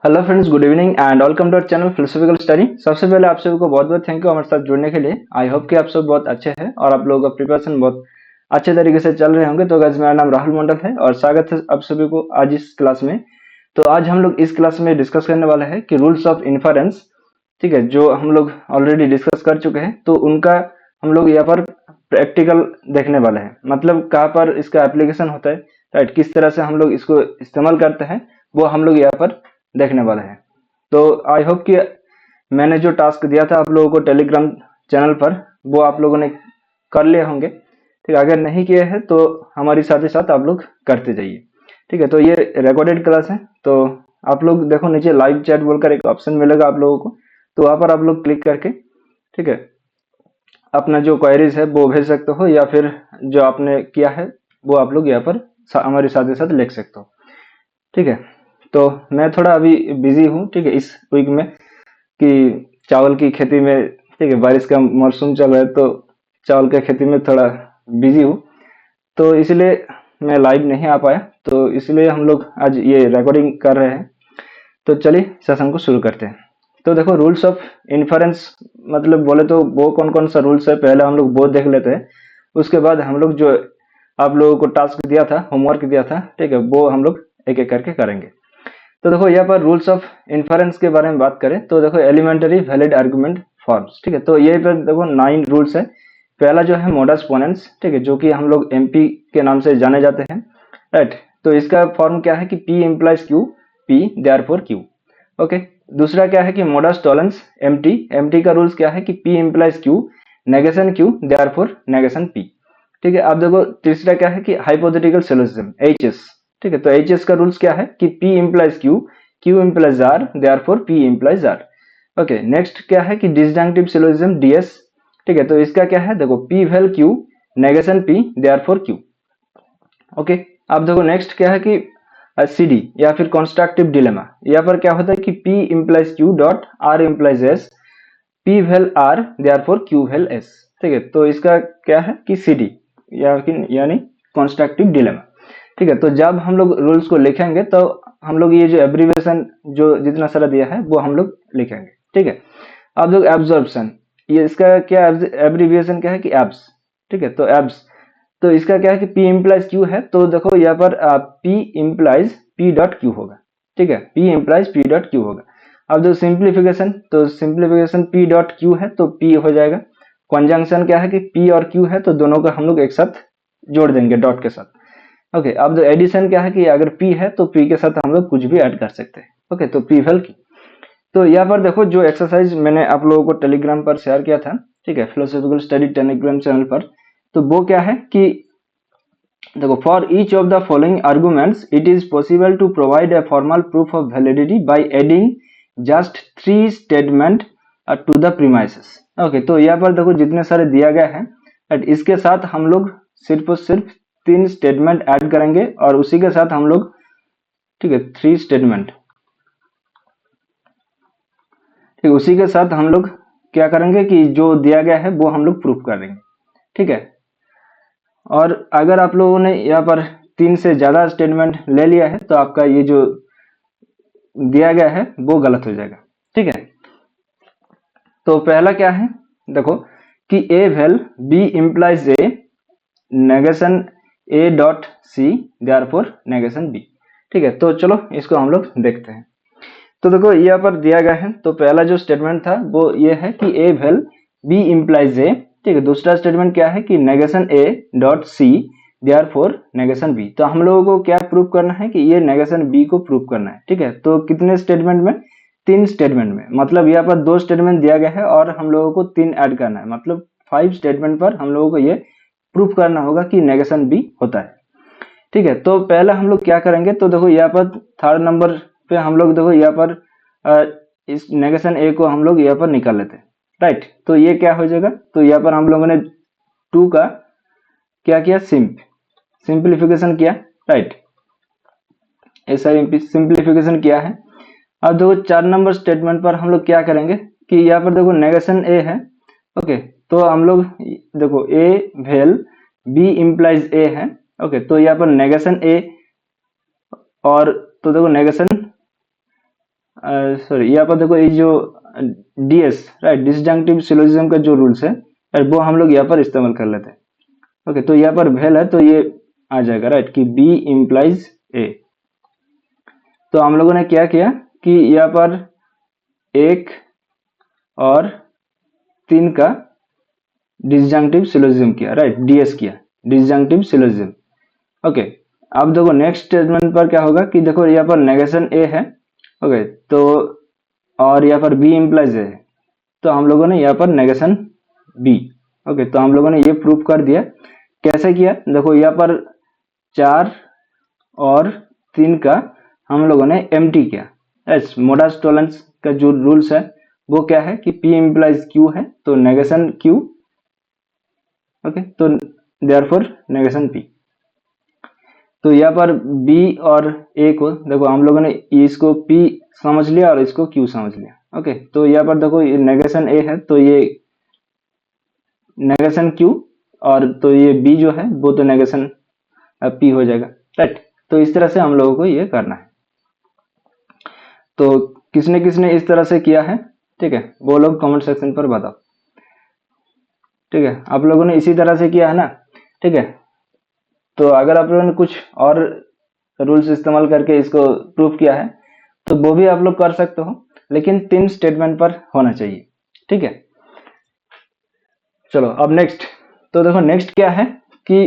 Hello friends, good evening and welcome to our channel philosophical study. सबसे पहले आप सभी को बहुत बहुत थैंक यू हमारे साथ जुड़ने के लिए। आई होप कि आप सब बहुत अच्छे हैं और आप लोगों का प्रिपरेशन बहुत अच्छे तरीके से चल रहे होंगे। तो गाइस, मेरा नाम राहुल मंडल है और स्वागत है आप सभी को आज इस क्लास में। तो आज हम लोग इस क्लास में डिस्कस करने वाले हैं कि रूल्स ऑफ इन्फरेंस, ठीक है, जो हम लोग ऑलरेडी डिस्कस कर चुके हैं, तो उनका हम लोग यहाँ पर प्रैक्टिकल देखने वाले हैं। मतलब कहाँ पर इसका एप्लीकेशन होता है, राइट, किस तरह से हम लोग इसको इस्तेमाल करते हैं, वो हम लोग यहाँ पर देखने वाले हैं। तो आई होप कि मैंने जो टास्क दिया था आप लोगों को टेलीग्राम चैनल पर, वो आप लोगों ने कर लिए होंगे। ठीक है, अगर नहीं किए हैं तो हमारे साथ ही साथ आप लोग करते जाइए। ठीक है, तो ये रिकॉर्डेड क्लास है, तो आप लोग देखो नीचे लाइव चैट बोलकर एक ऑप्शन मिलेगा आप लोगों को, तो वहां पर आप लोग क्लिक करके, ठीक है, अपना जो क्वेरीज है वो भेज सकते हो, या फिर जो आपने किया है वो आप लोग यहाँ पर हमारे साथ ही साथ लिख सकते हो। ठीक है, तो मैं थोड़ा अभी बिजी हूँ, ठीक है, इस वीक में, कि चावल की खेती में, ठीक है, बारिश का मौसम चल रहा है, तो चावल की खेती में थोड़ा बिजी हूँ, तो इसलिए मैं लाइव नहीं आ पाया। तो इसलिए हम लोग आज ये रिकॉर्डिंग कर रहे हैं। तो चलिए सेशन को शुरू करते हैं। तो देखो, रूल्स ऑफ इन्फरेंस मतलब बोले तो वो कौन कौन सा रूल्स है, पहले हम लोग वो देख लेते हैं। उसके बाद हम लोग जो आप लोगों को टास्क दिया था, होमवर्क दिया था, ठीक है, वो हम लोग एक एक करके करेंगे। तो देखो यहाँ पर रूल्स ऑफ इन्फरेंस के बारे में बात करें तो देखो, एलिमेंटरी वैलिड आर्गुमेंट फॉर्म्स, ठीक है, तो यही पर देखो 9 रूल्स है। पहला जो है मोडस पोनेंस, ठीक है, जो कि हम लोग एमपी के नाम से जाने जाते हैं, राइट। तो इसका फॉर्म क्या है कि P implies Q, P therefore Q. Okay. दूसरा क्या है कि मोडस टॉलेंस एमटी, एमटी का रूल्स क्या है कि P implies Q, negation Q therefore negation P. ठीक है, अब देखो तीसरा क्या है कि हाइपोथेटिकल सिलोजिज्म, एचएस। ठीक है, तो एचएस का रूल्स क्या है कि P implies Q, Q implies R, therefore P implies R। Okay, next क्या है कि डिसजंक्टिव सिलोजिज्म, डीएस। ठीक है, तो इसका क्या है, देखो P well Q, negation P, therefore Q। Okay. अब देखो नेक्स्ट क्या है कि सीडी या फिर कॉन्स्ट्रक्टिव डिलेमा। यहाँ पर क्या होता है कि P implies Q dot R implies S, P well R, therefore Q well S। ठीक है, तो इसका क्या है कि सीडी या यानी कॉन्स्ट्रक्टिव डिलेमा। ठीक है, तो जब हम लोग रूल्स को लिखेंगे तो हम लोग ये जो एब्रीविएशन जो जितना सारा दिया है वो हम लोग लिखेंगे। ठीक है, अब लोग एब्जॉर्प्शन, ये इसका क्या एब्रीविएशन क्या है कि एब्स। ठीक है, तो एब्स, तो इसका क्या है कि पी इम्प्लाइज क्यू है, तो देखो यहाँ पर P implies P dot Q होगा। ठीक है, P implies P dot Q होगा। अब जो सिंप्लीफिकेशन, तो सिंप्लीफिकेशन पी डॉट क्यू है तो पी हो जाएगा। कंजंक्शन क्या है कि पी और क्यू है तो दोनों को हम लोग एक साथ जोड़ देंगे डॉट के साथ। ओके, अब जो एडिशन क्या है कि अगर पी है तो पी के साथ हम लोग कुछ भी ऐड कर सकते हैं। ओके, तो पी वेल की। तो यहाँ पर देखो जो एक्सरसाइज मैंने आप लोगों को टेलीग्राम पर शेयर किया था, ठीक है, फिलोसॉफिकल स्टडी टेलीग्राम चैनल पर, तो वो क्या है कि देखो, for each of the following arguments it is possible to provide a formal proof of validity by adding just 3 statement to the premises. Okay, तो यहाँ पर देखो जितने सारे दिया गया है, बट इसके साथ हम लोग सिर्फ और सिर्फ 3 स्टेटमेंट ऐड करेंगे और उसी के साथ हम लोग, ठीक है, 3 स्टेटमेंट, ठीक, उसी के साथ हम लोग क्या करेंगे कि जो दिया गया है वो हम लोग प्रूफ कर देंगे। ठीक है, और अगर आप लोगों ने यहाँ पर 3 से ज्यादा स्टेटमेंट ले लिया है तो आपका ये जो दिया गया है वो गलत हो जाएगा। ठीक है, तो पहला क्या है, देखो कि A vel B implies A, negation A dot C, therefore negation B. ठीक है, तो चलो इसको हम लोग देखते हैं। तो देखो यहाँ पर दिया गया है, तो पहला जो स्टेटमेंट था वो ये है कि A vel B implies A. ठीक है, दूसरा स्टेटमेंट क्या है कि negation A dot C, therefore negation B. तो हम लोगों को क्या प्रूव करना है कि ये नेगेशन बी को प्रूव करना है। ठीक है, तो कितने स्टेटमेंट में, 3 स्टेटमेंट में, मतलब यहाँ पर 2 स्टेटमेंट दिया गया है और हम लोगों को 3 ऐड करना है, मतलब 5 स्टेटमेंट पर हम लोगों को ये प्रूफ करना होगा कि नेगेशन बी होता है। ठीक है, तो पहला हम लोग क्या करेंगे, तो देखो यहाँ पर थर्ड नंबर पे हम लोग देखो यहाँ पर इस नेगेशन ए को हम लोग यहाँ पर निकाल लेते हैं, राइट। तो ये क्या हो जाएगा, तो यहाँ पर हम लोगों ने 2 का क्या किया, सिंप्लीफिकेशन किया, राइट, ऐसा सिंप्लीफिकेशन किया है। अब देखो 4 नंबर स्टेटमेंट पर हम लोग क्या करेंगे कि यहाँ पर देखो नेगेशन ए है। ओके, तो हम लोग देखो ए वेल बी इम्प्लाइज ए है। ओके, तो यहाँ पर नेगेशन ए, और तो देखो नेगेशन सॉरी, यहाँ पर देखो ये जो डीएस, राइट, डिसजंक्टिव सिलोजिज्म का जो रूल्स है, राइट, वो हम लोग यहाँ पर इस्तेमाल कर लेते हैं। ओके, तो यहाँ पर वेल है तो ये आ जाएगा, राइट, कि बी इम्प्लाइज ए। तो हम लोगों ने क्या किया कि यहाँ पर एक और तीन का डिसजंक्टिव सिलोजिज्म किया, राइट, डीएस किया, डिसजंक्टिव सिलोजिज्म। ओके, अब देखो नेक्स्ट स्टेटमेंट पर क्या होगा कि देखो यहाँ पर नेगेशन ए है। ओके, तो और यहाँ पर बी इम्प्लाइज ए है, तो हम लोगों ने यहाँ पर नेगेशन बी। ओके, तो हम लोगों ने ये प्रूव कर दिया। कैसे किया, देखो यहाँ पर 4 और 3 का हम लोगों ने एम्प्टी किया। एस मोडास टोलेंस का जो रूल्स है वो क्या है कि P इम्प्लाइज Q है, तो नेगेशन Q। ओके, तो देयरफॉर नेगेशन P। तो यहाँ पर B और A को देखो हम लोगों ने इसको P समझ लिया और इसको Q समझ लिया। ओके, तो यहाँ पर देखो ये नेगेशन A है तो ये नेगेशन Q, और तो ये B जो है वो तो नेगेशन P हो जाएगा, राइट। तो इस तरह से हम लोगों को ये करना है। तो किसने किसने इस तरह से किया है, ठीक है, वो लोग कमेंट सेक्शन पर बताओ। ठीक है, आप लोगों ने इसी तरह से किया है ना, ठीक है। तो अगर आप लोगों ने कुछ और रूल्स इस्तेमाल करके इसको प्रूफ किया है तो वो भी आप लोग कर सकते हो, लेकिन 3 स्टेटमेंट पर होना चाहिए, ठीक है। चलो अब नेक्स्ट, तो देखो नेक्स्ट क्या है कि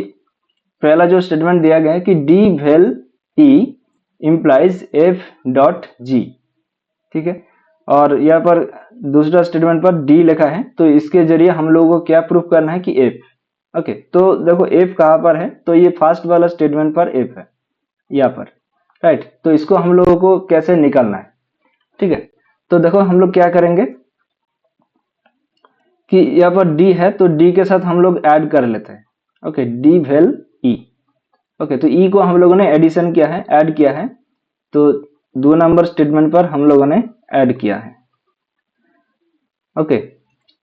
पहला जो स्टेटमेंट दिया गया है कि डी वेल ई इम्प्लाइज एफ डॉट जी, ठीक है। और यहाँ पर दूसरा स्टेटमेंट पर डी लिखा है, तो इसके जरिए हम लोगों को क्या प्रूफ करना है कि एफ। ओके, तो देखो एफ कहाँ पर है, तो ये फर्स्ट वाला स्टेटमेंट पर एफ है यहाँ पर, राइट। तो इसको हम लोगों को कैसे निकालना है, ठीक है। तो देखो हम लोग क्या करेंगे कि यहाँ पर डी है तो डी के साथ हम लोग ऐड कर लेते हैं। ओके, डी वेल ई। ओके, तो ई को हम लोगों ने एडिशन किया है, ऐड किया है, तो 2 नंबर स्टेटमेंट पर हम लोगों ने ऐड किया है। ओके,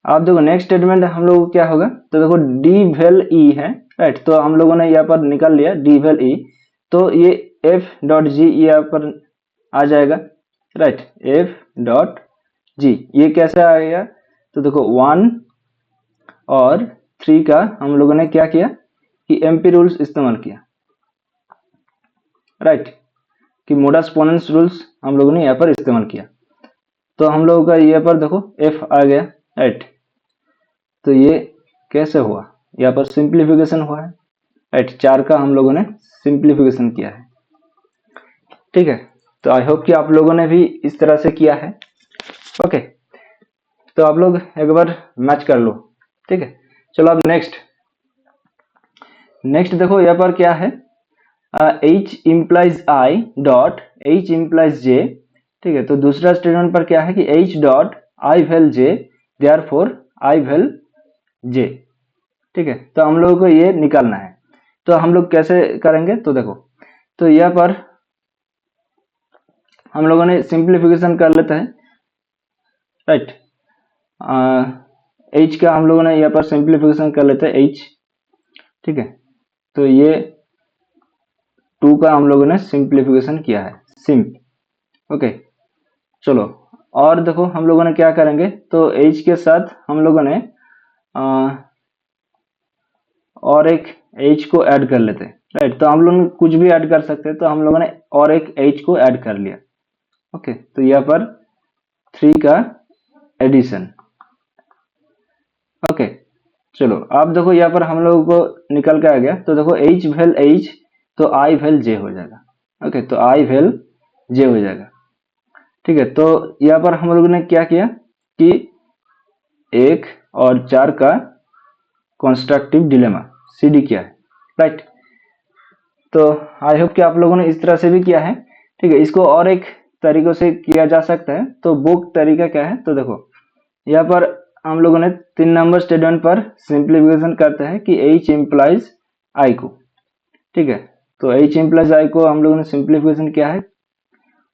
अब देखो नेक्स्ट स्टेटमेंट हम लोगों को क्या होगा, तो देखो डी वेल ई है, राइट। तो हम लोगों ने यहाँ पर निकाल लिया डी वेल ई, तो ये एफ डॉट जी यहाँ पर आ जाएगा, राइट, एफ डॉट जी। ये कैसे आएगा, तो देखो 1 और 3 का हम लोगों ने क्या किया कि एमपी रूल्स इस्तेमाल किया, राइट, कि मोडास पोनेंस रूल्स हम लोगों ने यहाँ पर इस्तेमाल किया। तो हम लोगों का यहाँ पर देखो एफ आ गया, राइट। तो ये कैसे हुआ, यहाँ पर सिंप्लीफिकेशन हुआ है, राइट। 4 का हम लोगों ने सिंप्लीफिकेशन किया है, ठीक है। तो आई होप कि आप लोगों ने भी इस तरह से किया है। ओके, तो आप लोग एक बार मैच कर लो, ठीक है। चलो अब नेक्स्ट देखो यहाँ पर क्या है, H implies I dot H implies J, ठीक है। तो दूसरा स्टेटमेंट पर क्या है कि H dot I well J, therefore I well J, ठीक है। तो हम लोगों को ये निकालना है, तो हम लोग कैसे करेंगे, तो देखो, तो यहाँ पर हम लोगों ने सिंप्लीफिकेशन कर लेते हैं, राइट। H का हम लोगों ने यहाँ पर सिंप्लीफिकेशन कर लेते हैं H, ठीक है। तो ये 2 का हम लोगों ने सिंप्लीफिकेशन किया है, सिंप। ओके, चलो और देखो हम लोगों ने क्या करेंगे, तो H के साथ हम लोगों ने और एक H को ऐड कर लेते हैं, राइट। तो हम लोग कुछ भी ऐड कर सकते हैं, तो हम लोगों ने और एक H को ऐड कर लिया। ओके, तो यहाँ पर 3 का एडिशन। ओके, चलो अब देखो यहाँ पर हम लोगों को निकल के आ गया, तो देखो H वेल H, तो I वेल J हो जाएगा। ओके, तो I वेल J हो जाएगा, ठीक है। तो यहाँ पर हम लोगों ने क्या किया कि 1 और 4 का कंस्ट्रक्टिव डिलेमा CD किया है, राइट। तो आई होप कि आप लोगों ने इस तरह से भी किया है, ठीक है। इसको और एक तरीकों से किया जा सकता है, तो वो तरीका क्या है, तो देखो यहाँ पर हम लोगों ने 3 नंबर स्टेटमेंट पर सिंप्लीफिकेशन करते हैं कि H इम्प्लाइज I को, ठीक है। तो H इम्प्लाइज I को हम लोगों ने सिंप्लीफिकेशन किया है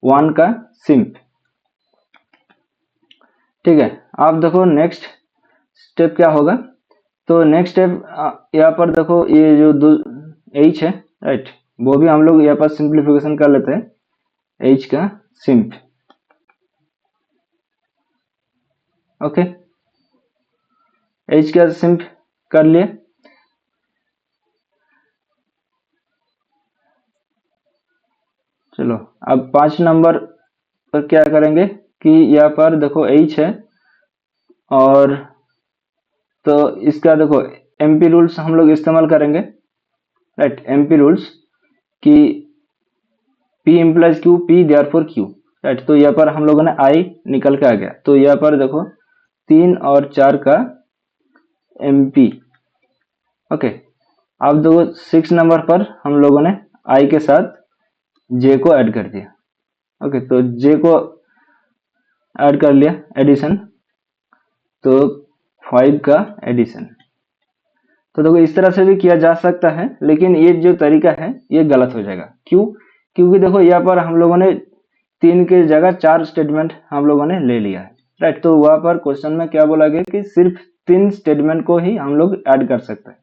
1 का सिंप, ठीक है। अब देखो नेक्स्ट स्टेप क्या होगा, तो नेक्स्ट स्टेप यहाँ पर देखो ये जो H है, राइट, वो भी हम लोग यहाँ पर सिंप्लीफिकेशन कर लेते हैं H का सिंप। ओके, एच का सिंप कर लिए। चलो अब 5 नंबर पर क्या करेंगे कि यहाँ पर देखो एच है, और तो इसका देखो एमपी रूल्स हम लोग इस्तेमाल करेंगे, राइट। एमपी रूल्स कि P implies Q, P therefore Q, right. तो यहाँ पर हम लोगों ने I निकल के आ गया, तो यहाँ पर देखो 3 और 4 का MP। ओके, अब देखो 6 नंबर पर हम लोगों ने I के साथ J को ऐड कर दिया। ओके, तो J को ऐड कर लिया, एडिशन, तो 5 का एडिशन। तो देखो इस तरह से भी किया जा सकता है, लेकिन ये जो तरीका है ये गलत हो जाएगा। क्यों? क्योंकि देखो यहाँ पर हम लोगों ने 3 की जगह 4 स्टेटमेंट हम लोगों ने ले लिया है, राइट। तो वहां पर क्वेश्चन में क्या बोला गया कि सिर्फ 3 स्टेटमेंट को ही हम लोग ऐड कर सकते हैं,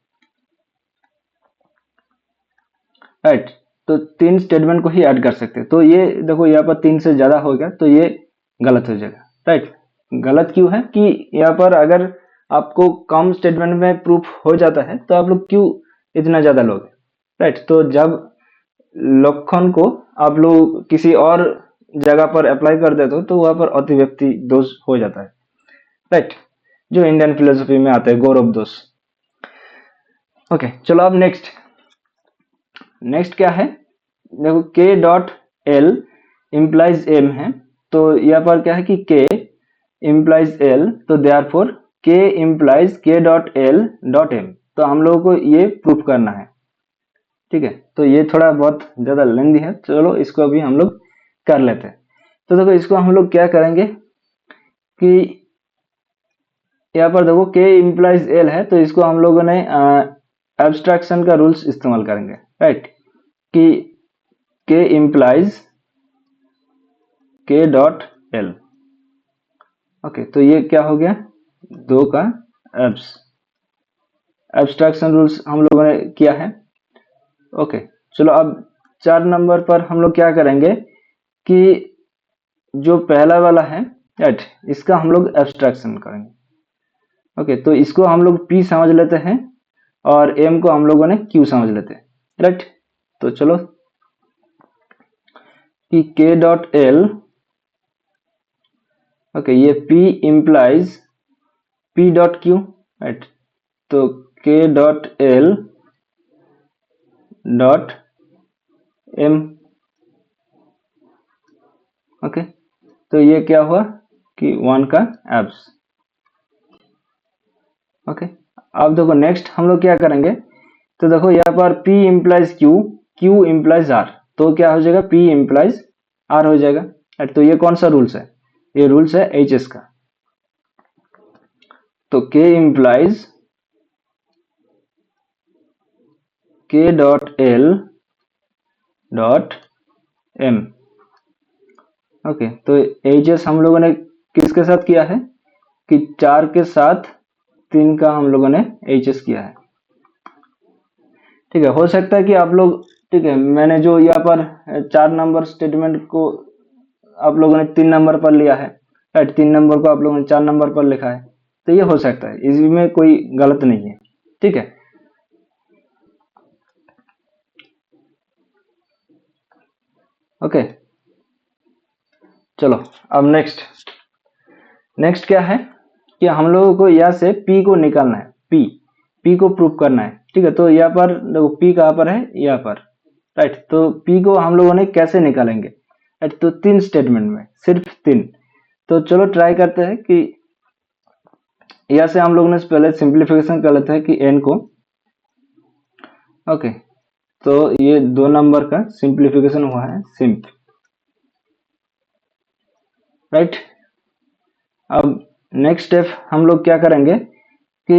राइट। तो 3 स्टेटमेंट को ही ऐड कर सकते हैं। तो ये देखो यहाँ पर 3 से ज्यादा हो गया, तो ये गलत हो जाएगा, राइट। गलत क्यों है कि यहाँ पर अगर आपको कम स्टेटमेंट में प्रूफ हो जाता है तो आप लोग क्यों इतना ज्यादा लोगे, राइट। तो जब लक्षण को आप लोग किसी और जगह पर अप्लाई कर देते हो तो वहां पर अतिव्यक्ति दोष हो जाता है, राइट, जो इंडियन फिलोसफी में आता है, गौरव दोष। ओके, चलो अब नेक्स्ट क्या है, देखो k dot L implies M है, तो यहाँ पर क्या है कि k इम्प्लाइज एल, तो therefore k implies k dot L dot M. तो हम लोगों को ये प्रूफ करना है, ठीक है। तो ये थोड़ा बहुत ज्यादा लेंदी है, चलो इसको अभी हम लोग कर लेते हैं। तो देखो इसको हम लोग क्या करेंगे कि यहाँ पर देखो k इम्प्लाइज एल है, तो इसको हम लोगों ने एब्स्ट्रैक्शन का रूल्स इस्तेमाल करेंगे, राइट, कि k implies k dot L. Okay, तो ये क्या हो गया, 2 का एब्स्ट्रैक्शन रूल्स हम लोगों ने किया है। ओके, चलो अब 4 नंबर पर हम लोग क्या करेंगे कि जो पहला वाला है, राइट, इसका हम लोग एब्स्ट्रैक्शन करेंगे। ओके, तो इसको हम लोग P समझ लेते हैं और M को हम लोगों ने Q समझ लेते हैं, राइट। तो चलो कि K डॉट L, ओके, ये P implies P dot Q, right. तो K dot L dot M। Okay, तो ये क्या हुआ कि 1 का एब्स। ओके, अब देखो नेक्स्ट हम लोग क्या करेंगे, तो देखो यहाँ पर P implies Q, Q implies R, तो क्या हो जाएगा, P इम्प्लाइज R हो जाएगा, राइट। तो ये कौन सा रूल्स है, ये रूल्स है HS का। तो K implies K dot L dot M। Okay, तो HS हम लोगों ने किसके साथ किया है कि 4 के साथ 3 का हम लोगों ने HS किया है, ठीक है। हो सकता है कि आप लोग, ठीक है, मैंने जो यहाँ पर 4 नंबर स्टेटमेंट को आप लोगों ने 3 नंबर पर लिया है, राइट, 3 नंबर को आप लोगों ने 4 नंबर पर लिखा है, तो ये हो सकता है, इसमें कोई गलत नहीं है, ठीक है। ओके, चलो अब नेक्स्ट क्या है कि हम लोगों को यहाँ से P को निकालना है, P को प्रूफ करना है, ठीक है। तो यहाँ पर देखो P कहाँ पर है, यहाँ पर, राइट। तो P को हम लोगों ने कैसे निकालेंगे, राइट, तो 3 स्टेटमेंट में, सिर्फ 3। तो चलो ट्राई करते हैं कि यहाँ से हम लोगों ने पहले सिंप्लीफिकेशन कर लेते हैं कि n को। ओके, तो ये 2 नंबर का सिंप्लीफिकेशन हुआ है, सिंप, राइट। अब नेक्स्ट स्टेप हम लोग क्या करेंगे कि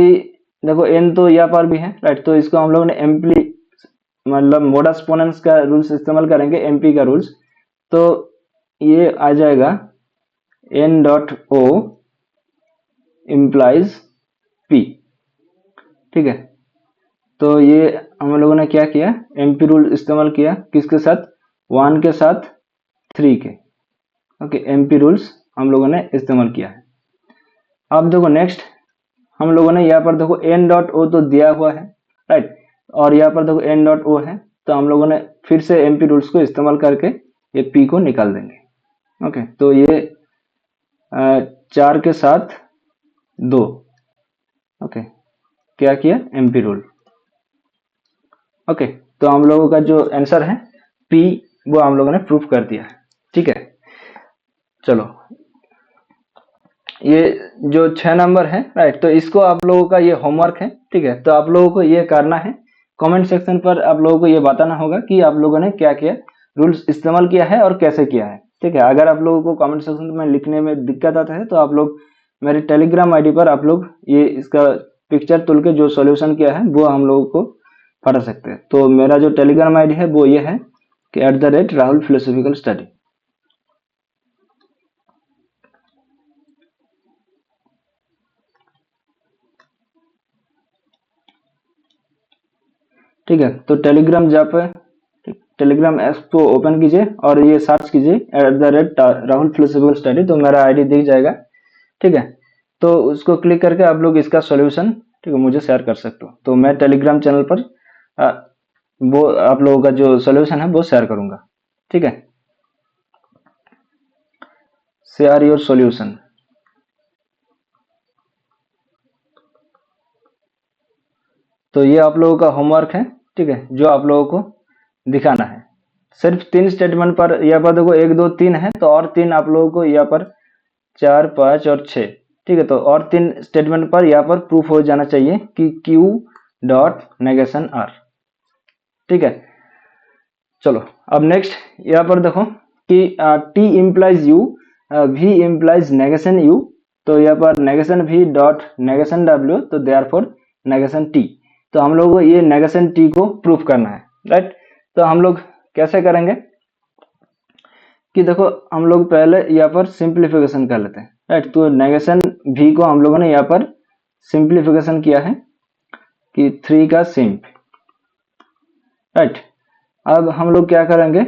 देखो n तो यहाँ पर भी है, राइट। तो इसको हम लोग ने मतलब मोडस पोनेंस का रूल्स इस्तेमाल करेंगे, MP का रूल्स। तो ये आ जाएगा n dot O implies P, ठीक है। तो ये हम लोगों ने क्या किया, MP रूल इस्तेमाल किया, किसके साथ, 1 के साथ 3 के। ओके, MP रूल्स हम लोगों ने इस्तेमाल किया है। अब देखो नेक्स्ट हम लोगों ने यहाँ पर देखो एन डॉट ओ तो दिया हुआ है, राइट, और यहाँ पर देखो एन डॉट ओ है, तो हम लोगों ने फिर से एमपी रूल्स को इस्तेमाल करके ये पी को निकाल देंगे। ओके, तो ये 4 के साथ 2। ओके, क्या किया, एमपी रूल। ओके, तो हम लोगों का जो आंसर है पी, वो हम लोगों ने प्रूफ कर दिया है। ठीक है, चलो ये जो 6 नंबर है, राइट, तो इसको आप लोगों का ये होमवर्क है। ठीक है, तो आप लोगों को ये करना है, कमेंट सेक्शन पर आप लोगों को ये बताना होगा कि आप लोगों ने क्या क्या रूल्स इस्तेमाल किया है और कैसे किया है। ठीक है, अगर आप लोगों को कमेंट सेक्शन में लिखने में दिक्कत आता है तो आप लोग मेरे टेलीग्राम आईडी पर आप लोग ये इसका पिक्चर तुल के जो सॉल्यूशन किया है वो हम लोगों को पढ़ा सकते हैं। तो मेरा जो टेलीग्राम आईडी है वो ये है कि @राहुल फिलोसॉफिकल स्टडी। ठीक है, तो टेलीग्राम जा पे टेलीग्राम ऐप को ओपन कीजिए और ये सर्च कीजिए @राहुल फिलोसॉफिकल स्टडी, तो मेरा आईडी दिख जाएगा। ठीक है, तो उसको क्लिक करके आप लोग इसका सॉल्यूशन, ठीक है, मुझे शेयर कर सकते हो। तो मैं टेलीग्राम चैनल पर वो आप लोगों का जो सॉल्यूशन है वो शेयर करूंगा। ठीक है, शेयर योर सॉल्यूशन। तो ये आप लोगों का होमवर्क है। ठीक है, जो आप लोगों को दिखाना है, सिर्फ 3 स्टेटमेंट पर, यहाँ पर देखो 1 2 3 है, तो और 3 आप लोगों को यहाँ पर 4 5 और 6। ठीक है, तो और 3 स्टेटमेंट पर यहाँ पर प्रूफ हो जाना चाहिए कि Q डॉट नेगेशन R। ठीक है, चलो अब नेक्स्ट यहाँ पर देखो कि T implies U, V implies negation U, तो यहाँ पर negation V dot negation W, तो देयरफॉर नेगेशन T। तो हम लोग को ये नेगेशन T को प्रूफ करना है, राइट। तो हम लोग कैसे करेंगे कि देखो हम लोग पहले यहाँ पर सिंप्लीफिकेशन कर लेते हैं, राइट। तो नेगेशन V को हम लोगों ने यहाँ पर सिंप्लीफिकेशन किया है कि 3 का सिंप, राइट। अब हम लोग क्या करेंगे,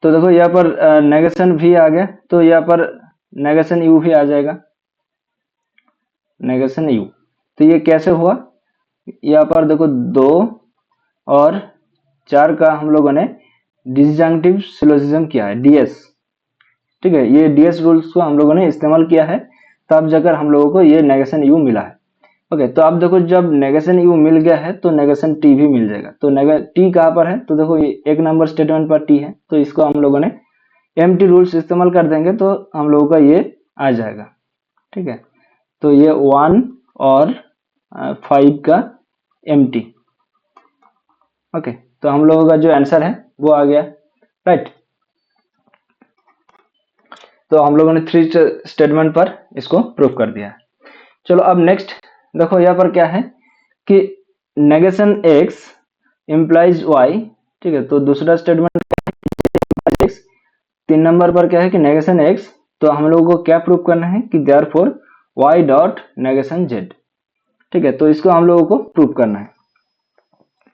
तो देखो यहाँ पर नेगेशन V आ गया, तो यहाँ पर नेगेशन U भी आ जाएगा, नेगेशन U। तो ये कैसे हुआ, यहाँ पर देखो 2 और 4 का हम लोगों ने डिसजंक्टिव सिलोजिज्म किया है, DS। ठीक है, ये DS रूल्स को हम लोगों ने इस्तेमाल किया है, तब जाकर हम लोगों को ये नेगेशन U मिला है। ओके, तो अब देखो जब नेगेशन U मिल गया है तो नेगेशन T भी मिल जाएगा। तो T कहाँ पर है, तो देखो ये 1 नंबर स्टेटमेंट पर T है, तो इसको हम लोगों ने एम्प्टी रूल्स इस्तेमाल कर देंगे तो हम लोगों का ये आ जाएगा। ठीक है, तो ये 1 और 5 का एम्प्टी। ओके, तो हम लोगों का जो आंसर है वो आ गया, राइट। तो हम लोगों ने 3 स्टेटमेंट पर इसको प्रूफ कर दिया है। चलो अब नेक्स्ट देखो यहाँ पर क्या है कि नेगेशन x इम्प्लाइज y। ठीक है, तो दूसरा स्टेटमेंट x। 3 नंबर पर क्या है कि नेगेशन x, तो हम लोगों को क्या प्रूफ करना है कि therefore y dot negation z। ठीक है, तो इसको हम लोगों को प्रूफ करना है।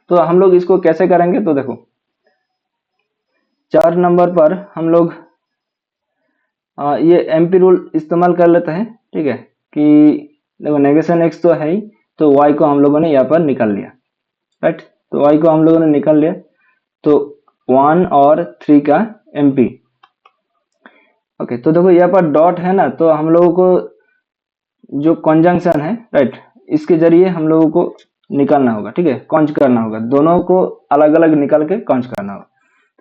तो हम लोग इसको कैसे करेंगे, तो देखो 4 नंबर पर हम लोग ये एमपी रूल इस्तेमाल कर लेते हैं। ठीक है, कि देखो नेगेशन x तो है ही, तो y को हम लोगों ने यहाँ पर निकाल लिया, राइट। तो y को हम लोगों ने निकाल लिया, तो 1 और 3 का एमपी। ओके, तो देखो यहाँ पर डॉट है ना, तो हम लोगों को जो कंजंक्शन है, राइट, इसके जरिए हम लोगों को निकालना होगा। ठीक है, कॉन्ज करना होगा, दोनों को अलग अलग निकाल के कॉन्ज करना होगा।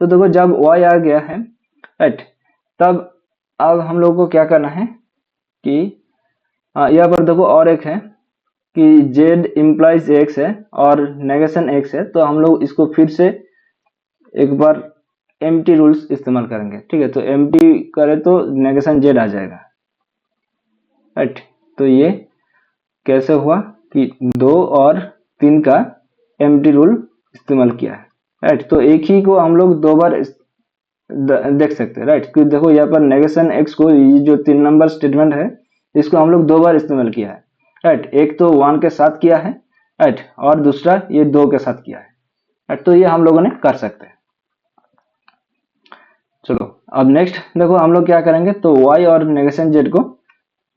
तो देखो जब y आ गया है, राइट, तब अब हम लोगों को क्या करना है कि यहाँ पर देखो और एक है कि z इम्प्लाइज x है और नेगेशन x है, तो हम लोग इसको फिर से एक बार एम्प्टी रूल्स इस्तेमाल करेंगे। ठीक है, तो एम्प्टी करें तो नेगेशन z आ जाएगा, राइट। तो ये कैसे हुआ कि 2 और 3 का एम्प्टी रूल इस्तेमाल किया है, राइट। तो एक ही को हम लोग 2 बार देख सकते हैं, राइट। क्योंकि देखो यहाँ पर नेगेशन x को, ये जो 3 नंबर स्टेटमेंट है, इसको हम लोग 2 बार इस्तेमाल किया है, राइट। एक तो 1 के साथ किया है, राइट, और दूसरा ये 2 के साथ किया है, राइट। तो ये हम लोगों ने कर सकते हैं। चलो अब नेक्स्ट देखो हम लोग क्या करेंगे, तो y और नेगेशन z को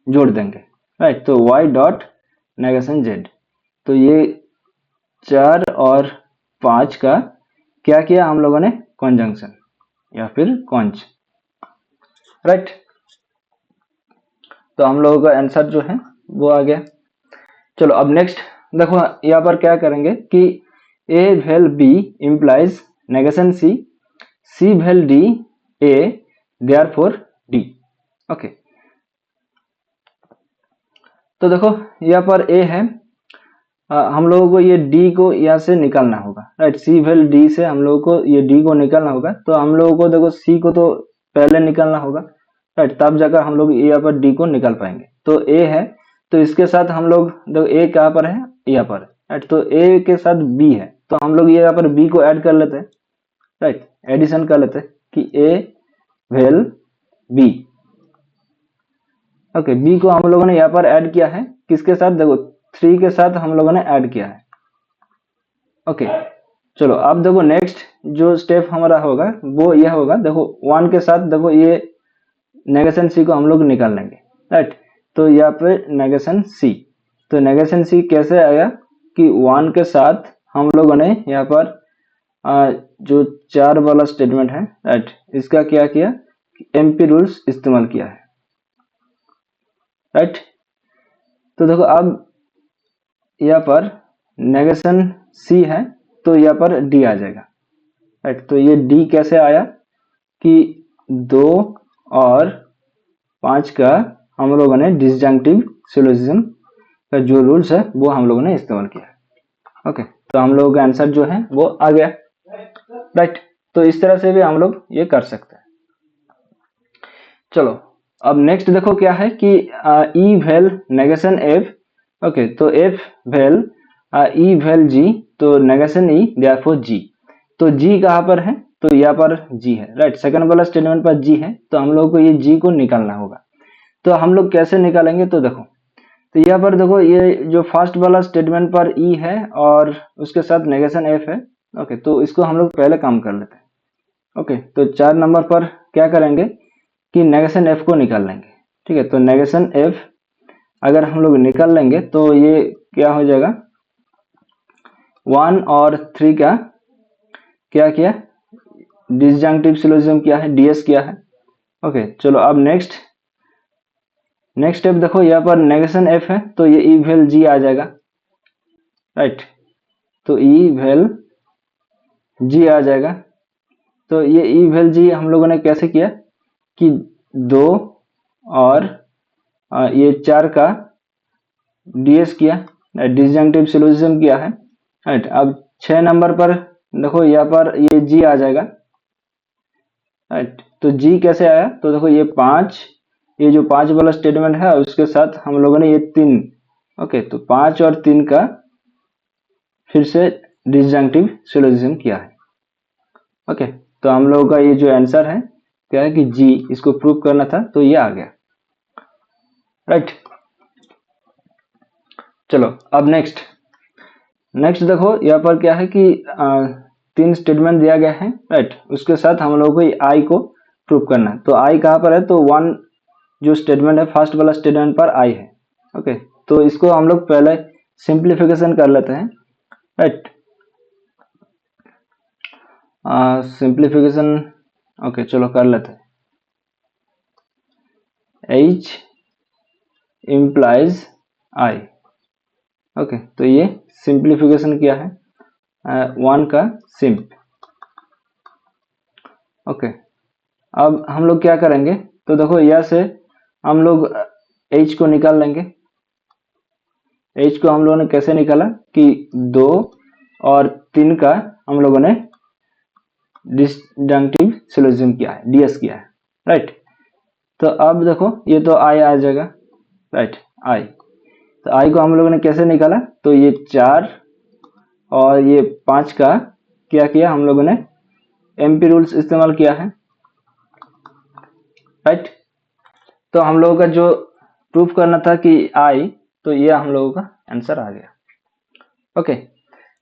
जोड़ देंगे, राइट। तो y डॉट नेगेशन z, तो ये 4 और 5 का क्या किया हम लोगों ने, कॉन्जंक्शन या फिर कॉन्ज, राइट। तो हम लोगों का आंसर जो है वो आ गया। चलो अब नेक्स्ट देखो, यहाँ पर क्या करेंगे कि a well b implies negation c, c well d a therefore d, okay. तो देखो यहाँ पर a है, हम लोगों को ये d को यहाँ से निकालना होगा, राइट। c वेल d से हम लोगों को ये d को निकालना होगा, तो हम लोगों को देखो c को तो पहले निकालना होगा, राइट, तब जाकर हम लोग यहाँ पर d को निकाल पाएंगे। तो a है, तो इसके साथ हम लोग देखो a कहाँ पर है, यहाँ पर, राइट। तो a के साथ b है, तो हम लोग यहाँ पर b को ऐड कर लेते हैं, राइट, एडिशन कर लेते हैं कि a well b, okay. b को हम लोगों ने यहाँ पर ऐड किया है, किसके साथ, देखो 3 के साथ हम लोगों ने ऐड किया है, ओके। चलो अब देखो नेक्स्ट जो स्टेप हमारा होगा वो यह होगा, देखो 1 के साथ देखो ये नेगेशन c को हम लोग निकाल लेंगे, राइट। तो यहाँ पे नेगेशन c, तो नेगेशन c कैसे आया कि 1 के साथ हम लोगों ने यहाँ पर जो 4 वाला स्टेटमेंट है, राइट, इसका क्या किया, एमपी रूल्स इस्तेमाल किया है, राइट। तो देखो अब यहाँ पर नेगेशन c है, तो यहाँ पर d आ जाएगा, राइट। तो ये d कैसे आया कि 2 और 5 का हम लोगों ने डिसजंक्टिव सिलोजिज्म का जो रूल्स है वो हम लोगों ने इस्तेमाल किया है, ओके। तो हम लोगों का आंसर जो है वो आ गया, राइट। तो इस तरह से भी हम लोग ये कर सकते हैं। चलो अब नेक्स्ट देखो क्या है कि ई वेल नेगेशन एफ, ओके। तो एफ वेल ई वेल जी, तो नेगेशन ई देयरफॉर जी, तो जी कहाँ पर है, तो यहाँ पर जी है, राइट। सेकंड वाला स्टेटमेंट पर जी है, तो हम लोग को ये जी को निकालना होगा। तो हम लोग कैसे निकालेंगे, तो देखो, तो यहाँ पर देखो ये जो फर्स्ट वाला स्टेटमेंट पर ई है और उसके साथ नेगेशन एफ है, ओके। तो इसको हम लोग पहले काम कर लेते हैं, ओके। तो 4 नंबर पर क्या करेंगे कि नेगेशन एफ को निकाल लेंगे, ठीक है। तो नेगेशन एफ अगर हम लोग निकाल लेंगे तो ये क्या हो जाएगा, 1 और 3 का क्या किया, डिसजंक्टिव सिलोजिज्म किया है, डीएस किया है, ओके। चलो अब नेक्स्ट स्टेप देखो, यहाँ पर नेगेशन एफ है, तो ये ई वेल जी आ जाएगा, राइट। तो ई वेल जी आ जाएगा। तो ये ई वेल जी हम लोगों ने कैसे किया कि 2 और ये 4 का डीएस किया, डिसजंक्टिव सिलोजिज्म किया है, राइट। अब 6 नंबर पर देखो यहाँ पर ये जी आ जाएगा, राइट। तो जी कैसे आया, तो देखो ये 5, ये जो 5 वाला स्टेटमेंट है उसके साथ हम लोगों ने ये 3, ओके। तो 5 और 3 का फिर से डिसजंक्टिव सिलोजिज्म किया है, ओके। तो हम लोगों का ये जो आंसर है क्या है कि जी, इसको प्रूव करना था, तो ये आ गया, राइट। चलो अब नेक्स्ट देखो यहाँ पर क्या है कि 3 स्टेटमेंट दिया गया है, राइट। उसके साथ हम लोगों को आई को प्रूव करना है। तो आई कहाँ पर है, तो 1 जो स्टेटमेंट है फर्स्ट वाला स्टेटमेंट पर आई है, ओके। तो इसको हम लोग पहले सिंप्लीफिकेशन कर लेते हैं, राइट। सिंप्लीफिकेशन, ओके, चलो कर लेते हैं। H implies I, okay. तो ये सिंप्लीफिकेशन किया है 1 का सिंप, ओके। अब हम लोग क्या करेंगे, तो देखो यहाँ से हम लोग H को निकाल लेंगे। H को हम लोगों ने कैसे निकाला कि 2 और 3 का हम लोगों ने डिसजंक्टिव सिलोजिज्म किया है, डीएस किया है, राइट। तो अब देखो ये तो आई आ जाएगा, राइट, आई। तो आई को हम लोगों ने कैसे निकाला, तो ये 4 और ये 5 का क्या किया हम लोगों ने, एमपी रूल्स इस्तेमाल किया है, राइट। तो हम लोगों का जो प्रूफ करना था कि आई, तो ये हम लोगों का आंसर आ गया, ओके।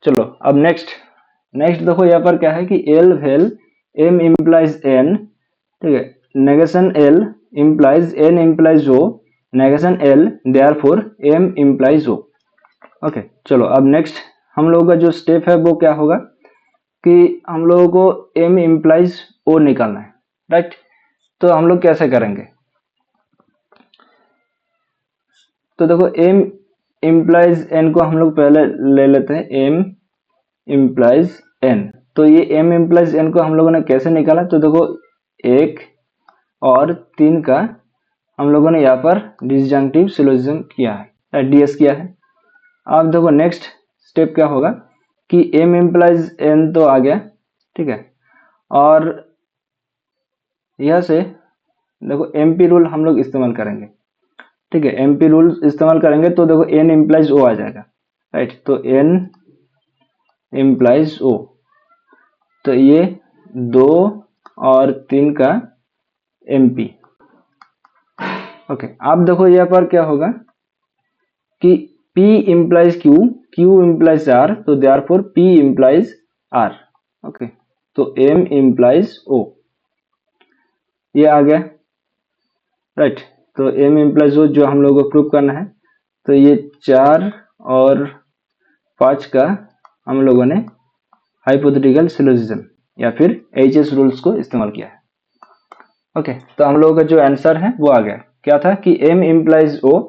चलो अब नेक्स्ट देखो यहाँ पर क्या है कि L vel M implies N, ठीक है। Negation L implies N implies O, negation L, therefore M implies O. Okay, चलो अब नेक्स्ट हम लोगों का जो स्टेप है वो क्या होगा कि हम लोगों को एम इम्प्लाइज ओ निकालना है, राइट। तो हम लोग कैसे करेंगे, तो देखो एम इम्प्लाइज एन को हम लोग पहले ले लेते हैं, एम इम्प्लाइज एन। तो ये एम इम्प्लाइज एन को हम लोगों ने कैसे निकाला, तो देखो 1 और 3 का हम लोगों ने यहाँ पर डिसजंक्टिव सिलोजिज्म किया है, डीएस किया है। अब देखो नेक्स्ट स्टेप क्या होगा कि एम इम्प्लाइज एन तो आ गया, ठीक है, और यह से देखो एमपी रूल हम लोग इस्तेमाल करेंगे, ठीक है। एमपी रूल इस्तेमाल करेंगे तो देखो एन इम्प्लाइज ओ आ जाएगा, राइट। तो एन इम्प्लाइज ओ, तो ये 2 और 3 का एमपी। ओके, अब देखो यहाँ पर क्या होगा कि P implies Q, Q implies R, तो therefore P implies R। Okay, तो M इम्प्लाइज O ये आ गया, राइट। तो M इम्प्लाइज O जो हम लोगों को प्रूव करना है, तो ये 4 और 5 का हम लोगों ने हाइपोथेटिकल सिलोजिज्म या फिर HS रूल्स को इस्तेमाल किया है। ओके, तो हम लोगों का जो आंसर है वो आ गया, क्या था कि M इम्प्लाइज O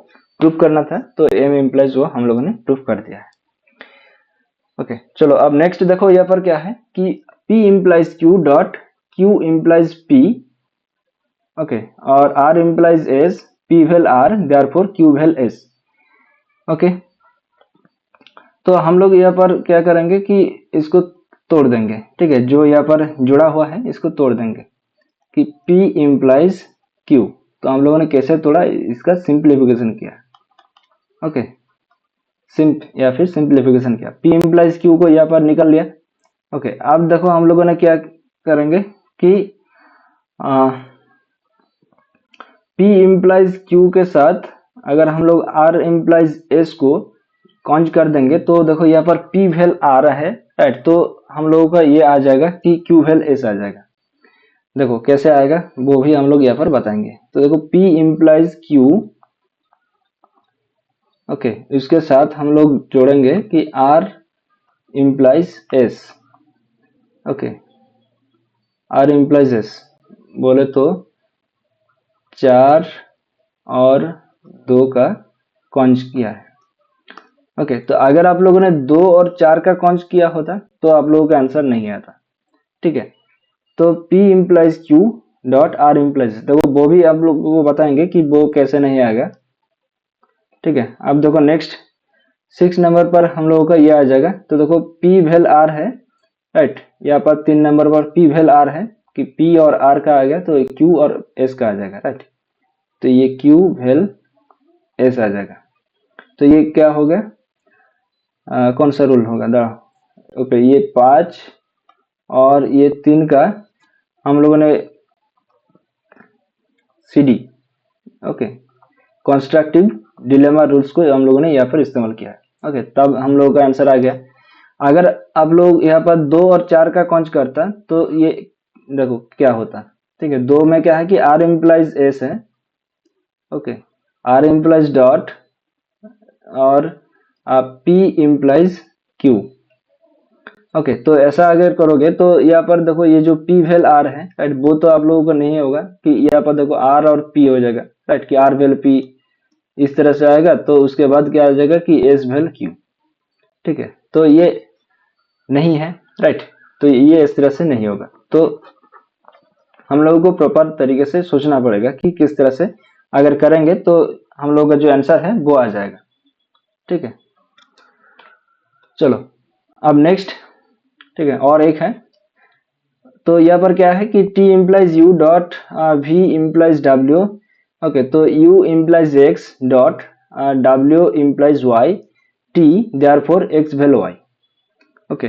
प्रूफ करना था, तो M इम्प्लाइज O हम लोगों ने प्रूफ कर दिया है। ओके, चलो अब नेक्स्ट देखो यहाँ पर क्या है कि P implies Q dot Q implies P, okay, और R implies S, P well R, therefore Q well S। Okay, तो हम लोग यहाँ पर क्या करेंगे कि इसको तोड़ देंगे, ठीक है, जो यहाँ पर जुड़ा हुआ है इसको तोड़ देंगे कि P इम्प्लाइज Q। तो हम लोगों ने कैसे तोड़ा, इसका सिंप्लीफिकेशन किया, ओके, सिंप या फिर सिंप्लीफिकेशन किया। P इम्प्लाइज Q को यहाँ पर निकल लिया। ओके, अब देखो हम लोगों ने क्या करेंगे कि P इम्प्लाइज Q के साथ अगर हम लोग R इम्प्लाइज S को कॉन्ज कर देंगे, तो देखो यहाँ पर P वेल आ रहा है, राइट। तो हम लोगों का ये आ जाएगा कि Q वेल S आ जाएगा। देखो कैसे आएगा वो भी हम लोग यहाँ पर बताएंगे। तो देखो P इम्प्लाइज Q, ओके, इसके साथ हम लोग जोड़ेंगे कि R implies S, okay, R implies S बोले तो 4 और 2 का कॉन्ज किया है। ओके, तो अगर आप लोगों ने 2 और 4 का कॉन्ज किया होता तो आप लोगों का आंसर नहीं आता, ठीक है। तो P implies Q dot R implies, देखो वो भी आप लोगों को बताएंगे कि वो कैसे नहीं आएगा, ठीक है। अब देखो नेक्स्ट 6 नंबर पर हम लोगों का ये आ जाएगा। तो देखो P वेल R है, राइट, यहाँ पर 3 नंबर पर P वेल R है कि P और R का आ गया, तो Q और S का आ जाएगा, राइट। तो ये Q वेल S आ जाएगा। तो ये क्या हो गया, कौन सा रूल होगा दा, ओके, ये 5 और ये 3 का हम लोगों ने CD, okay, constructive dilemma rules को हम लोगों ने यहाँ पर इस्तेमाल किया है। ओके, तब हम लोगों का आंसर आ गया। अगर आप लोग यहाँ पर 2 और 4 का कॉन्ज करता तो ये देखो क्या होता, ठीक है। 2 में क्या है कि R इम्प्लाइज S है, ओके, R इम्प्लाइज डॉट और P इम्प्लाइज Q। ओके, तो ऐसा अगर करोगे तो यहाँ पर देखो ये जो P वेल R है, राइट, वो तो आप लोगों को नहीं होगा कि यहाँ पर देखो R और P हो जाएगा, राइट, कि R वेल P इस तरह से आएगा। तो उसके बाद क्या आ जाएगा कि S वेल Q, ठीक है। तो ये नहीं है, राइट, तो ये इस तरह से नहीं होगा। तो हम लोगों को प्रॉपर तरीके से सोचना पड़ेगा कि किस तरह से अगर करेंगे तो हम लोगों का जो आंसर है वो आ जाएगा, ठीक है। चलो अब नेक्स्ट, ठीक है, और एक है। तो यहाँ पर क्या है कि T implies U dot V implies W, okay, तो U implies X dot W implies Y, T therefore X well Y। Okay,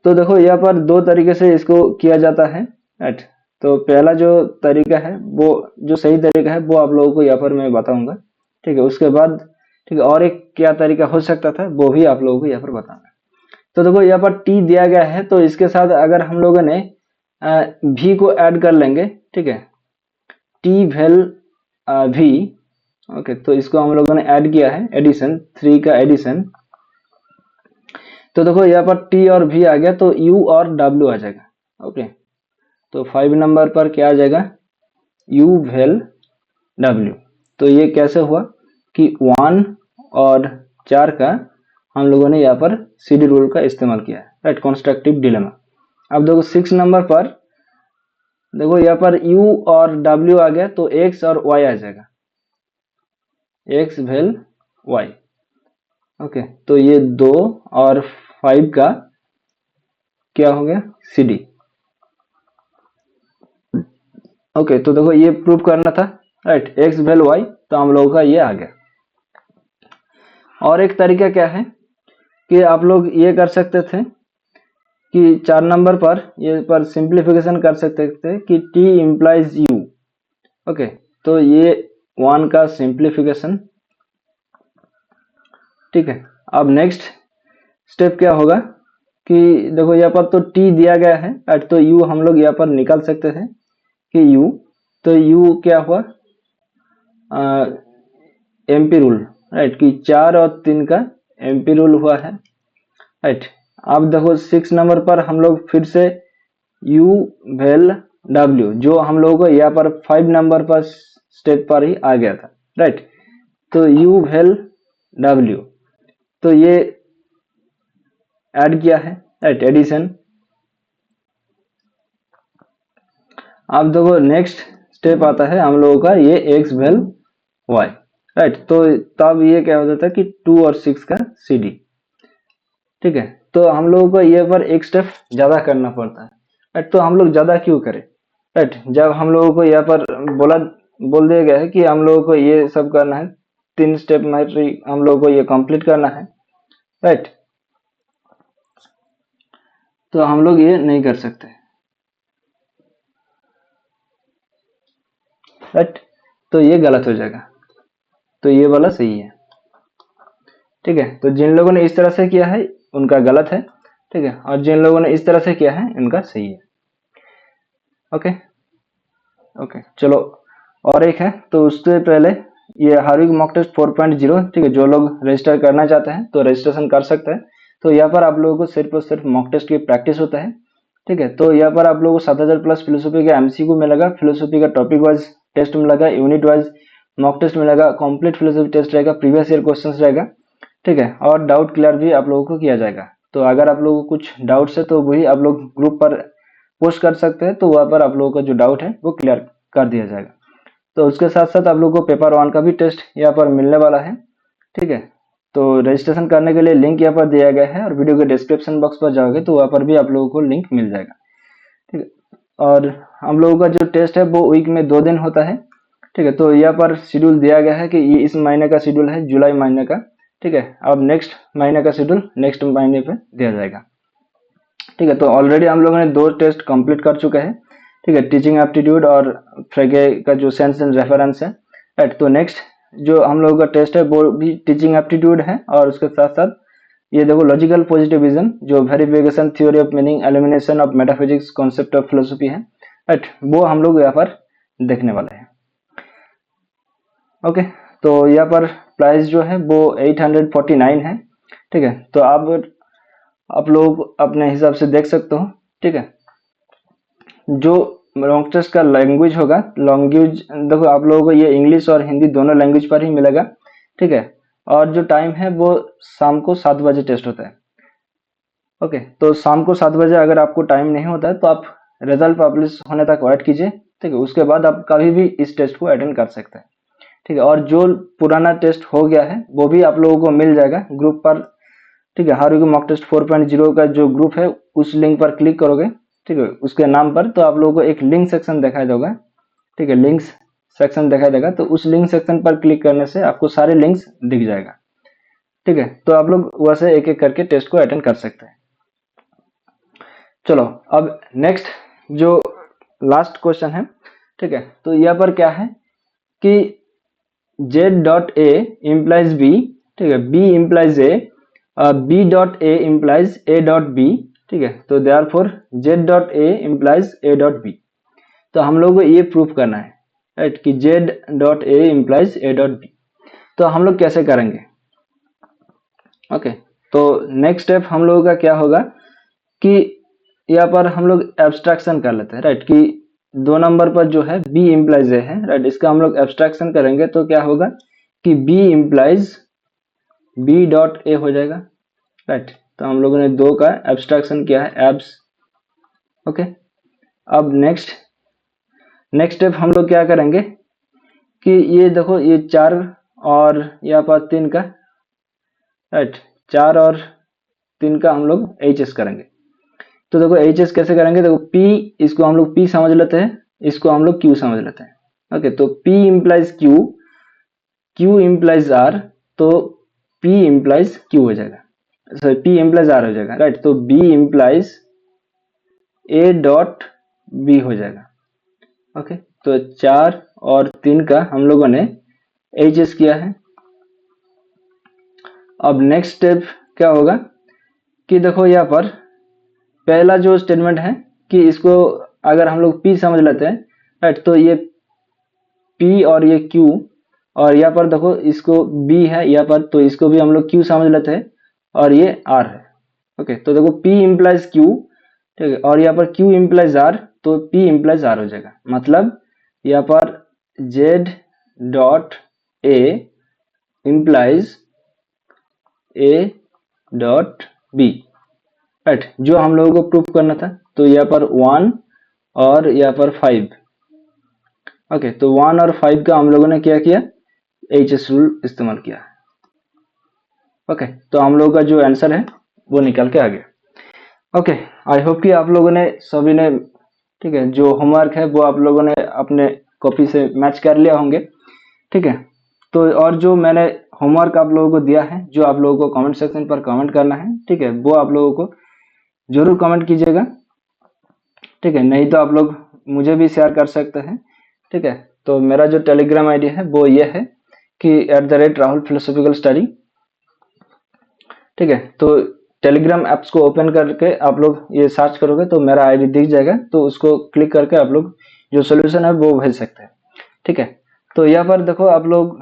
तो देखो यहाँ पर 2 तरीके से इसको किया जाता है, राइट। तो पहला जो तरीका है वो जो सही तरीका है वो आप लोगों को यहाँ पर मैं बताऊंगा, ठीक है। उसके बाद ठीक है, और एक क्या तरीका हो सकता था वो भी आप लोगों को यहाँ पर बताना। तो देखो यहाँ पर T दिया गया है, तो इसके साथ अगर हम लोगों ने V को ऐड कर लेंगे, ठीक है, T वेल v, ओके, तो इसको हम लोगों ने ऐड किया है, एडिशन 3 का एडिशन। तो देखो यहाँ पर t और v आ गया तो u और w आ जाएगा। ओके, तो 5 नंबर पर क्या आ जाएगा, u वेल w। तो ये कैसे हुआ कि 1 और 4 का हम लोगों ने यहाँ पर CD रूल का इस्तेमाल किया है, राइट, कंस्ट्रक्टिव डिलेमा। अब देखो 6 नंबर पर देखो यहाँ पर u और w आ गया तो x और y आ जाएगा, x वेल y। ओके, तो ये 2 और 5 का क्या हो गया, CD। ओके, तो देखो ये प्रूव करना था, राइट, x वेल y, तो हम लोगों का ये आ गया। और एक तरीका क्या है कि आप लोग ये कर सकते थे कि 4 नंबर पर ये पर सिंप्लीफिकेशन कर सकते थे कि t इम्प्लाइज u। ओके, तो ये 1 का सिंप्लीफिकेशन, ठीक है। अब नेक्स्ट स्टेप क्या होगा कि देखो यहाँ पर तो t दिया गया है, राइट, तो u हम लोग यहाँ पर निकाल सकते थे कि u, तो u क्या हुआ, एमपी रूल, राइट, कि 4 और 3 का एमपी रूल हुआ है, राइट। अब देखो 6 नंबर पर हम लोग फिर से u वेल w, जो हम लोगों को यहाँ पर 5 नंबर पर स्टेप पर ही आ गया था, राइट, तो u वेल w, तो ये ऐड किया है, राइट, एडिशन। अब देखो नेक्स्ट स्टेप आता है हम लोगों का ये x वेल y, राइट, तो तब ये क्या हो जाता है कि 2 और 6 का CD, ठीक है। तो हम लोगों को ये पर एक स्टेप ज्यादा करना पड़ता है, राइट, तो हम लोग ज्यादा क्यों करें, राइट, जब हम लोगों को यहाँ पर बोल दिया गया है कि हम लोगों को ये सब करना है, 3 स्टेप में हम लोगों को ये कंप्लीट करना है, राइट, तो हम लोग ये नहीं कर सकते, राइट, तो ये गलत हो जाएगा, तो ये वाला सही है, ठीक है। तो जिन लोगों ने इस तरह से किया है उनका गलत है, ठीक है, और जिन लोगों ने इस तरह से किया है उनका सही है। ओके ओके, चलो और एक है, तो उससे पहले ये हार्विक मॉक टेस्ट 4.0, ठीक है, जो लोग रजिस्टर करना चाहते हैं तो रजिस्ट्रेशन कर सकते हैं। तो यहाँ पर आप लोगों को सिर्फ और सिर्फ मॉक टेस्ट की प्रैक्टिस होता है, ठीक है। तो यहाँ पर आप लोगों को 7000 प्लस फिलोसफी का MCQ मिलेगा, फिलोसफी का टॉपिक वाइज टेस्ट मिलेगा, यूनिट वाइज मॉक टेस्ट मिलेगा, कंप्लीट फिलोसफी टेस्ट रहेगा, प्रीवियस ईयर क्वेश्चन रहेगा, ठीक है, और डाउट क्लियर भी आप लोगों को किया जाएगा। तो अगर आप लोगों को कुछ डाउट्स है तो वही आप लोग ग्रुप पर पोस्ट कर सकते हैं, तो वहाँ पर आप लोगों का जो डाउट है वो क्लियर कर दिया जाएगा। तो उसके साथ साथ आप लोगों को पेपर 1 का भी टेस्ट यहाँ पर मिलने वाला है, ठीक है। तो रजिस्ट्रेशन करने के लिए लिंक यहाँ पर दिया गया है और वीडियो के डिस्क्रिप्शन बॉक्स पर जाओगे तो वहाँ पर भी आप लोगों को लिंक मिल जाएगा, ठीक है। और हम लोगों का जो टेस्ट है वो वीक में 2 दिन होता है, ठीक है। तो यहाँ पर शेड्यूल दिया गया है कि ये इस महीने का शेड्यूल है, जुलाई महीने का, ठीक है। अब नेक्स्ट महीने का शेड्यूल नेक्स्ट महीने पे दिया जाएगा, ठीक है। तो ऑलरेडी हम लोगों ने 2 टेस्ट कंप्लीट कर चुके हैं, ठीक है, टीचिंग एप्टीट्यूड और फ्रेगे का जो सेंस एंड रेफरेंस है, राइट। तो नेक्स्ट जो हम लोगों का टेस्ट है वो भी टीचिंग एप्टीट्यूड है, और उसके साथ साथ ये देखो लॉजिकल पॉजिटिविज्म, जो verification theory of meaning, elimination of metaphysics, concept of philosophy है, राइट, वो हम लोग यहाँ पर देखने वाले हैं। ओके, तो यहाँ पर प्राइस जो है वो 849 है, ठीक है। तो आप लोग अपने हिसाब से देख सकते हो, ठीक है। जो मॉक टेस्ट का लैंग्वेज होगा, लैंग्वेज देखो आप लोगों को ये इंग्लिश और हिंदी दोनों लैंग्वेज पर ही मिलेगा, ठीक है। और जो टाइम है वो शाम को 7 बजे टेस्ट होता है। ओके, तो शाम को 7 बजे अगर आपको टाइम नहीं होता है तो आप रिजल्ट पब्लिश होने तक वेट कीजिए, ठीक है। उसके बाद आप कभी भी इस टेस्ट को अटेंड कर सकते हैं, ठीक है। और जो पुराना टेस्ट हो गया है वो भी आप लोगों को मिल जाएगा ग्रुप पर, ठीक है। हार्विक मॉक टेस्ट 4.0 का जो ग्रुप है उस लिंक पर क्लिक करोगे, ठीक है, उसके नाम पर, तो आप लोगों को एक लिंक सेक्शन दिखाई देगा, ठीक है, लिंक्स सेक्शन दिखाई देगा। तो उस लिंक सेक्शन पर क्लिक करने से आपको सारे लिंक्स दिख जाएगा, ठीक है। तो आप लोग वैसे एक एक करके टेस्ट को अटेंड कर सकते हैं। चलो अब नेक्स्ट जो लास्ट क्वेश्चन है, ठीक है। तो यहाँ पर क्या है कि z.a implies b, ठीक है, b implies a, b.a implies a.b, ठीक है। तो देयरफॉर z.a implies a.b। तो हम लोगों को ये प्रूफ करना है, राइट, कि Z dot A implies A dot B. तो हम लोग कैसे करेंगे? ओके, तो नेक्स्ट स्टेप हम लोगों का क्या होगा कि यहाँ पर हम लोग एब्स्ट्रैक्शन कर लेते हैं, राइट, कि 2 नंबर पर जो है बी इम्प्लाइज ए है, राइट, इसका हम लोग एब्स्ट्रैक्शन करेंगे तो क्या होगा कि B implies B dot A हो जाएगा, राइट। तो हम लोगों ने 2 का एब्स्ट्रैक्शन किया है, एब्स। ओके, अब नेक्स्ट स्टेप हम लोग क्या करेंगे कि ये देखो, ये 4 और यहाँ पर 3 का, राइट, 4 और 3 का हम लोग एच एस करेंगे। तो देखो एच एस कैसे करेंगे, देखो पी, इसको हम लोग पी समझ लेते हैं, इसको हम लोग क्यू समझ लेते हैं। ओके, तो P implies Q, Q implies R, तो पी इम्प्लाइज क्यू हो जाएगा, सॉरी पी इम्प्लाइज आर हो जाएगा, राइट। तो B implies A dot B हो जाएगा। ओके, तो 4 और 3 का हम लोगों ने एच एस किया है। अब नेक्स्ट स्टेप क्या होगा कि देखो यहाँ पर पहला जो स्टेटमेंट है कि इसको अगर हम लोग P समझ लेते हैं, राइट, तो ये P और ये Q, और यहाँ पर देखो इसको B है यहाँ पर, तो इसको भी हम लोग Q समझ लेते हैं, और ये R है। ओके, तो देखो P इम्प्लाइज Q, ठीक है, और यहाँ पर Q इम्प्लाइज R, तो P इम्प्लाइज R हो जाएगा। मतलब यहाँ पर Z dot A implies A dot B, right, जो हम लोगों को प्रूफ करना था। तो यहाँ पर 1 और यहाँ पर 5। ओके, तो 1 और 5 का हम लोगों ने क्या किया, एच एस रूल इस्तेमाल किया। ओके, तो हम लोगों का जो आंसर है वो निकल के आ गया। ओके, आई होप कि आप लोगों ने सभी ने, ठीक है, जो होमवर्क है वो आप लोगों ने अपने कॉपी से मैच कर लिया होंगे, ठीक है। तो और जो मैंने होमवर्क आप लोगों को दिया है, जो आप लोगों को कमेंट सेक्शन पर कमेंट करना है, ठीक है, वो आप लोगों को जरूर कमेंट कीजिएगा, ठीक है, नहीं तो आप लोग मुझे भी शेयर कर सकते हैं, ठीक है। तो मेरा जो टेलीग्राम आईडी है वो ये है कि @Rahul Philosophical Study, ठीक है। तो टेलीग्राम ऐप्स को ओपन करके आप लोग ये सर्च करोगे तो मेरा आईडी दिख जाएगा, तो उसको क्लिक करके आप लोग जो सोल्यूशन है वो भेज सकते हैं, ठीक है। तो यहाँ पर देखो, आप लोग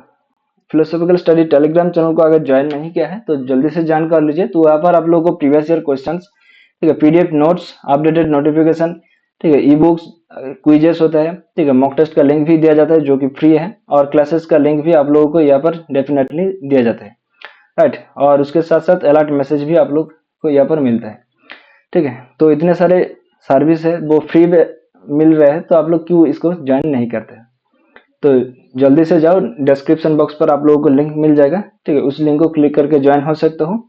फिलोसॉफिकल स्टडी टेलीग्राम चैनल को अगर ज्वाइन नहीं किया है तो जल्दी से ज्वाइन कर लीजिए। तो यहाँ पर आप लोगों को प्रीवियस ईयर क्वेश्चंस, ठीक है, पीडीएफ नोट्स, अपडेटेड नोटिफिकेशन, ठीक है, ई बुक्स, क्विजेस होता है, ठीक है, मॉक टेस्ट का लिंक भी दिया जाता है जो कि फ्री है, और क्लासेस का लिंक भी आप लोगों को यहाँ पर डेफिनेटली दिया जाता है, राइट। और उसके साथ साथ अलर्ट मैसेज भी आप लोग को यहाँ पर मिलता है, ठीक है। तो इतने सारे सर्विस है वो फ्री में मिल रहे हैं, तो आप लोग क्यों इसको ज्वाइन नहीं करते? तो जल्दी से जाओ, डिस्क्रिप्शन बॉक्स पर आप लोगों को लिंक मिल जाएगा, ठीक है, उस लिंक को क्लिक करके ज्वाइन हो सकते हो।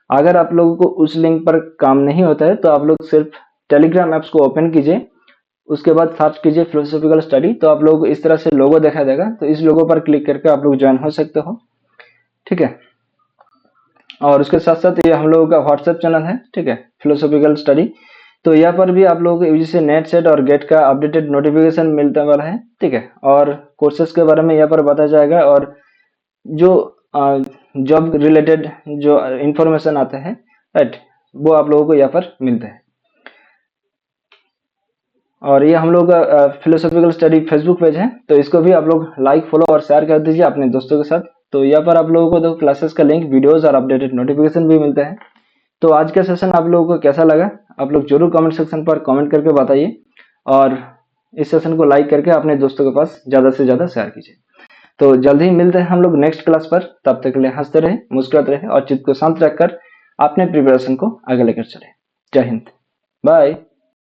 अगर आप लोगों को उस लिंक पर काम नहीं होता है तो आप लोग सिर्फ टेलीग्राम ऐप्स को ओपन कीजिए, उसके बाद सर्च कीजिए फिलोसॉफिकल स्टडी, तो आप लोगों को इस तरह से लोगो देखा देगा, तो इस लोगो पर क्लिक करके आप लोग ज्वाइन हो सकते हो, ठीक है। और उसके साथ साथ ये हम लोगों का व्हाट्सएप चैनल है, ठीक है, फिलोसॉफिकल स्टडी। तो यहाँ पर भी आप लोगों को यूजीसी नेट सेट और गेट का अपडेटेड नोटिफिकेशन मिलने वाला है, ठीक है, और कोर्सेज के बारे में यहाँ पर बताया जाएगा, और जो जॉब रिलेटेड जो इंफॉर्मेशन आते हैं, राइट, वो आप लोगों को यहाँ पर मिलते हैं। और ये हम लोग का फिलोसॉफिकल स्टडी फेसबुक पेज है, तो इसको भी आप लोग लाइक, फॉलो और शेयर कर दीजिए अपने दोस्तों के साथ। तो यहाँ पर आप लोगों को देखो क्लासेस का लिंक, वीडियोस और अपडेटेड नोटिफिकेशन भी मिलता है। तो आज का सेशन आप लोगों को कैसा लगा, आप लोग जरूर कमेंट सेक्शन पर कमेंट करके बताइए, और इस सेशन को लाइक करके अपने दोस्तों के पास ज्यादा से ज्यादा शेयर कीजिए। तो जल्द ही मिलते हैं हम लोग नेक्स्ट क्लास पर, तब तक के लिए हंसते रहे, मुस्कुराते रहे और चित्त को शांत रखकर अपने प्रिपरेशन को आगे लेकर चले। जय हिंद, बाय।